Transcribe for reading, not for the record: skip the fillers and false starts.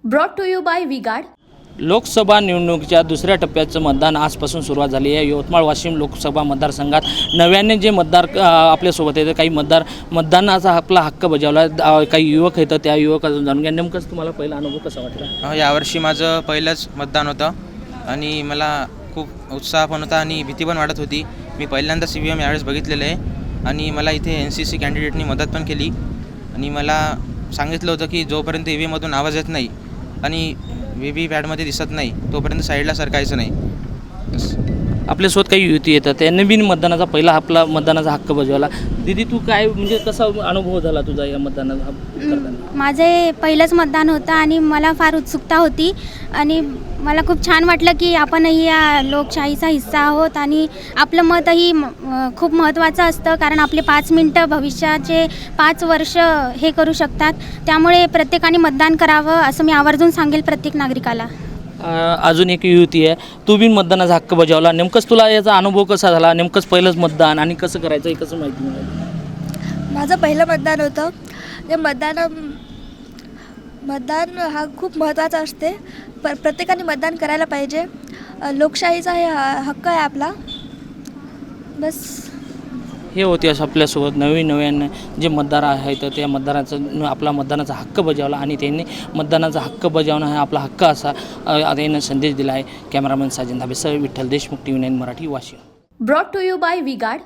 Brought to you by Vigad. Lok Sabha निवडणुकीच्या दुसऱ्या टप्प्याचं मतदान आजपासून सुरुवात झाली आहे। यवतमाळ वाशिम लोकसभा मतदारसंघात नव्याने जे मतदार आपल्यासोबत येते, काही मतदानाचा आपला हक्क बजावला, काही युवक आहेत, त्या युवकातून जाणून घ्या नेमकंच तुम्हाला पहिला अनुभव कसा वाटला? यावर्षी माझं पहिलंच मतदान होतं आणि मला खूप उत्साह पण होता आणि भीती पण वाटत होती। मी पहिल्यांदा CVM यावेळेस बघितलेलं आहे आणि मला इथे NCC कॅन्डिडेटनी मदत पण केली आणि मला सांगितलं होतं की जोपर्यंत EVMमधून आवाज येत नाही आणि VVPॅटमध्ये दिसत नाही तोपर्यंत साईडला सरकायचं नाही। आपल्यासोबत काही युवती येतात, त्यांनी बी मतदानाचा पहिला आपला मतदानाचा हक्क बजावला। दीदी, तू काय म्हणजे कसा अनुभव झाला तुझा या मतदानाचा करताना? माझे पहिलंच मतदान होतं आणि मला फार उत्सुकता होती आणि मला खूप छान वाटलं की आपणही या लोकशाहीचा हिस्सा आहोत आणि आपलं मतही खूप महत्त्वाचं असतं, कारण आपले 5 मिनटं भविष्याचे 5 वर्ष हे करू शकतात। त्यामुळे प्रत्येकाने मतदान करावं असं मी आवर्जून सांगेल प्रत्येक नागरिकाला। अजून एक युवती आहे, तू बी मतदानाचा हक्क बजावला, नेमकंच तुला याचा अनुभव कसा झाला? नेमकंच पहिलंच मतदान आणि कसं करायचं हे कसं माहिती मिळाली? माझं पहिलं मतदान होतं। ते मतदान हा खूप महत्त्वाचा असते, प्रत्येकाने मतदान करायला पाहिजे। लोकशाहीचा हे हक्क आहे आपला। बस हे होते असं आपल्यासोबत नव्याने जे मतदार आहेत त्या मतदाराचा आपला मतदानाचा हक्क बजावला आणि त्यांनी मतदानाचा हक्क बजावणं हा आपला हक्क असा त्यानं संदेश दिला आहे। कॅमेरामॅन साजन धाबेसह Vitthal Deshmukh, TV9 Marathi, Washim. Brought to you by विगाड।